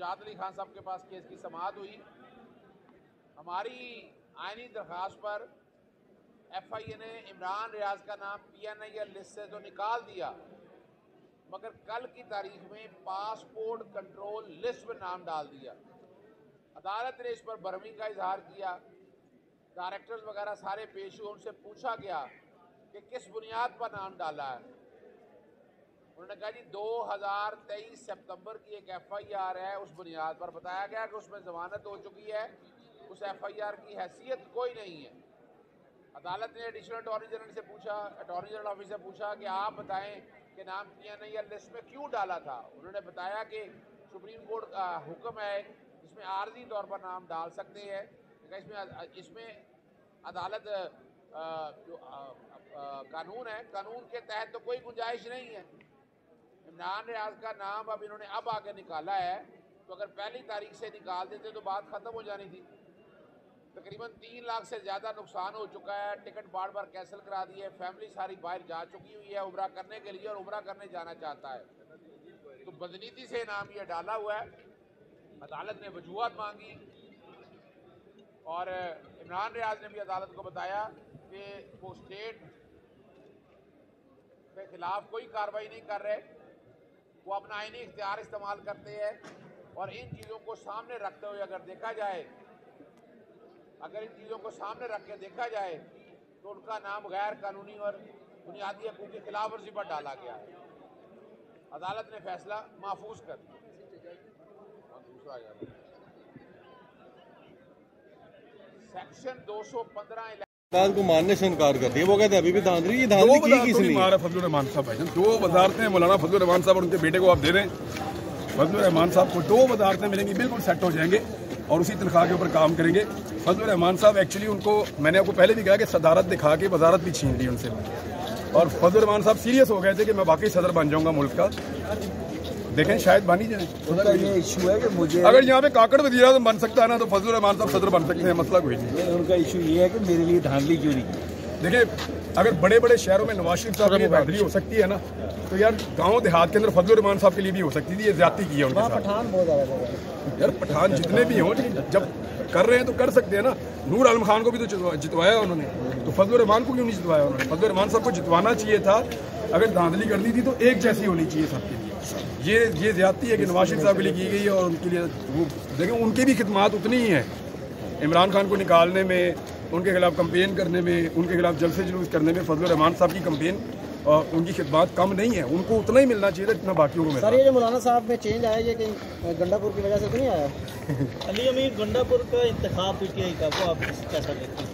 नौशाद अली खान साहब के पास केस की समाअत हुई। हमारी आईनी दरख्वास्त पर FIA ने इमरान रियाज का नाम PNIL लिस्ट से तो निकाल दिया, मगर कल की तारीख में पासपोर्ट कंट्रोल लिस्ट में नाम डाल दिया। अदालत ने इस पर बरहमी का इजहार किया। डायरेक्टर्स वगैरह सारे पेश हुए, उनसे पूछा गया कि किस बुनियाद पर नाम डाला है। उन्होंने कहा जी 2023 सितंबर की एक FIR है, उस बुनियाद पर बताया गया कि उसमें जमानत हो चुकी है, उस FIR की हैसियत कोई नहीं है। अदालत ने एडिशनल अटॉर्नी जनरल से पूछा, अटॉर्नी जनरल ऑफिस से पूछा कि आप बताएं कि नाम PNIL लिस्ट में क्यों डाला था। उन्होंने बताया कि सुप्रीम कोर्ट का हुक्म है जिसमें आर्जी तौर पर नाम डाल सकते हैं। इसमें अदालत जो कानून है, कानून के तहत तो कोई गुंजाइश नहीं है। इमरान रियाज का नाम अब इन्होंने आगे निकाला है, तो अगर पहली तारीख से निकाल देते तो बात खत्म हो जानी थी। तकरीबन 3 लाख से ज़्यादा नुकसान हो चुका है, टिकट बार बार कैंसिल करा दिए, फैमिली सारी बाहर जा चुकी हुई है उम्रा करने के लिए और उम्रा करने जाना चाहता है, तो बदनीति से नाम ये डाला हुआ है। अदालत ने वजूहत मांगी और इमरान रियाज ने भी अदालत को बताया कि वो स्टेट के खिलाफ कोई कार्रवाई नहीं कर रहे, वो अपना आईनी इख्तियार इस्तेमाल करते हैं। और इन चीज़ों को सामने रखते हुए अगर इन चीज़ों को सामने रख के देखा जाए तो उनका नाम गैर कानूनी और बुनियादी हकूक़ की खिलाफ वर्जी पर डाला गया है। अदालत ने फैसला महफूज कर दिया। सेक्शन 215 को मानने से इनकार कर दिया। वो कहते हैं अभी भी धांधली की किसने मारा? फजलुर रहमान साहब भाईजान, 2 वजारतें मौलाना फजलुर रहमान साहब और उनके बेटे को आप दे रहे हैं। फजलुर रहमान साहब को 2 वजारतें मिलेंगी, बिल्कुल सेट हो जाएंगे और उसी तनख्वाह के ऊपर काम करेंगे। फजलुर रहमान साहब एक्चुअली उनको मैंने आपको पहले भी कहा कि सदारत दिखा के वजारत भी छीन ली उनसे, और फजलुर रहमान साहब सीरियस हो गए थे कि मैं वाकई सदर बन जाऊंगा मुल्क का। देखें शायद बनी जाए। उनका ये इशू है कि मुझे अगर यहाँ पे काकड़ वज़ीर आज़म बन सकता है ना, तो फजलुर रहमान साहब सदर बन सकते हैं, मसला कोई नहीं। उनका इशू ये है कि मेरे लिए धांधली क्यों नहीं। देखिए अगर बड़े बड़े शहरों में नवाज शरीफ साहब की धांधली हो सकती है ना, तो यार गांव देहात के अंदर फजलुर रहमान साहब के लिए भी हो सकती थी। ये ज्यादती की है उनके साथ। पठान बहुत ज़्यादा यार पठान जितने भी हों, जब कर रहे हैं तो कर सकते हैं ना। नूर आलम खान को भी तो जितवाया उन्होंने, तो फजलुर रहमान को क्यों नहीं जितवाया उन्होंने? फजलुर रहमान साहब को जितवाना चाहिए था। अगर धांधली करनी थी तो एक जैसी होनी चाहिए सबके लिए। ये ज्यादती है कि नवाज शरीफ साहब के लिए की गई है, और उनके लिए वो देखें उनकी भी खिदमत उतनी ही है। इमरान खान को निकालने में, उनके खिलाफ कंपेन करने में, उनके खिलाफ जलसे जुलूस करने में फजलुर रहमान साहब की कंपेन और उनकी खिदमत कम नहीं है। उनको उतना ही मिलना चाहिए था जितना बाकियों को मिला। सर ये जो मौलाना साहब में चेंज आया, ये कहीं गंडापुर की वजह से तो नहीं आया? अली अमीर गंडापुर का इंतखाब PTI का, वो आप कैसा देखते हैं?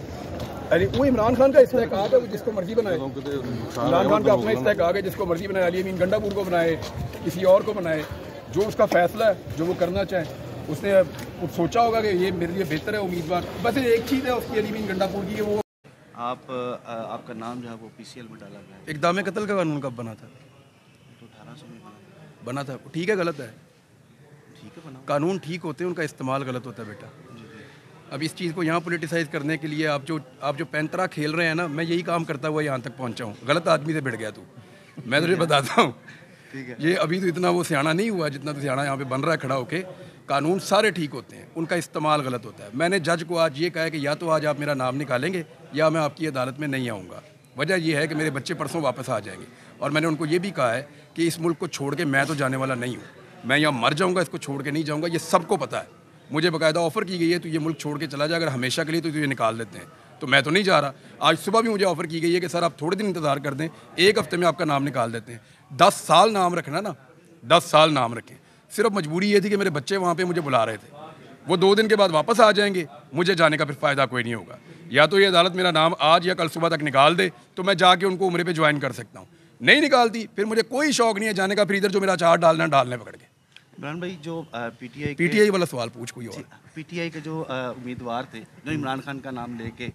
अरे वो इमरान खान का इस्तेहकाक है, वो जिसको मर्जी बनाए। इमरान खान का अपना इस्तेहकाक है, जिसको मर्जी बनाए। अली अमीन गंडापुर को बनाए, किसी और को बनाए, जो उसका फैसला है, जो वो करना चाहे। उसने सोचा होगा कि ये मेरे लिए बेहतर है उम्मीदवार। बस एक चीज़ है उसकी अली अमीन गंडापुर की, कि वो आपका नाम जो है वो PCL में डाला गया है। इक़दाम कत्ल का कानून कब बना था? तो 1800 में बना था। ठीक है गलत है? ठीक है बना। कानून ठीक होते हैं, उनका इस्तेमाल गलत होता है बेटा। अब इस चीज़ को यहाँ पोलिटिसाइज करने के लिए आप जो पैंतरा खेल रहे हैं ना, मैं यही काम करता हुआ यहाँ तक पहुँचा हूँ। गलत आदमी से भिड़ गया तू, मैं तुझे बताता हूँ। ठीक है, ये अभी तो इतना वो सियाना नहीं हुआ जितना तो सियाना यहाँ पे बन रहा है खड़ा होके। कानून सारे ठीक होते हैं, उनका इस्तेमाल गलत होता है। मैंने जज को आज ये कहा है कि या तो आज आप मेरा नाम निकालेंगे या मैं आपकी अदालत में नहीं आऊँगा। वजह यह है कि मेरे बच्चे परसों वापस आ जाएंगे, और मैंने उनको ये भी कहा है कि इस मुल्क को छोड़ के मैं तो जाने वाला नहीं हूँ। मैं यहाँ मर जाऊँगा, इसको छोड़ के नहीं जाऊँगा, ये सबको पता है। मुझे बाकायदा ऑफ़र की गई है, तो ये मुल्क छोड़ के चला जाए अगर हमेशा के लिए, तो ये निकाल देते हैं। तो मैं तो नहीं जा रहा। आज सुबह भी मुझे ऑफ़र की गई है कि सर आप थोड़े दिन इंतज़ार कर दें, 1 हफ्ते में आपका नाम निकाल देते हैं। 10 साल नाम रखना ना, 10 साल नाम रखें। सिर्फ मजबूरी ये थी कि मेरे बच्चे वहाँ पे मुझे बुला रहे थे। वो 2 दिन के बाद वापस आ जाएंगे, मुझे जाने का फिर फ़ायदा कोई नहीं होगा। या तो ये अदालत मेरा नाम आज या कल सुबह तक निकाल दे, तो मैं जाके उनको उम्रे पे ज्वाइन कर सकता हूँ। नहीं निकालती, फिर मुझे कोई शौक़ नहीं है जाने का। फिर इधर जो मेरा अचार डालना डालने पकड़ के। इमरान भाई जो PTI वाला सवाल पूछ कोई और। PTI के जो उम्मीदवार थे, जो इमरान खान का नाम लेके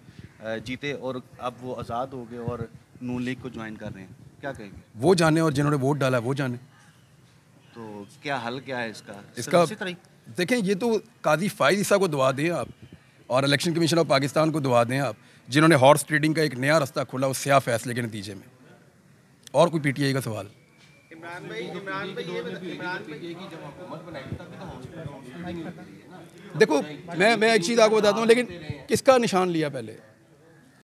जीते, और अब वो आज़ाद हो गए और नून लीग को ज्वाइन कर रहे हैं, क्या कहेंगे? वो जाने, और जिन्होंने वोट डाला वो जाने। तो क्या हल क्या है इसका? देखें, ये तो काजी फाइज ईसा को दुआ दें आप, और इलेक्शन कमीशन ऑफ पाकिस्तान को दुआ दें आप, जिन्होंने हॉर्स ट्रेडिंग का एक नया रास्ता खोला उस स्याह फैसले के नतीजे में। और कोई PTI का सवाल? इमरान भाई देखो मैं एक चीज़ आपको बताता हूँ, लेकिन किसका निशान लिया पहले?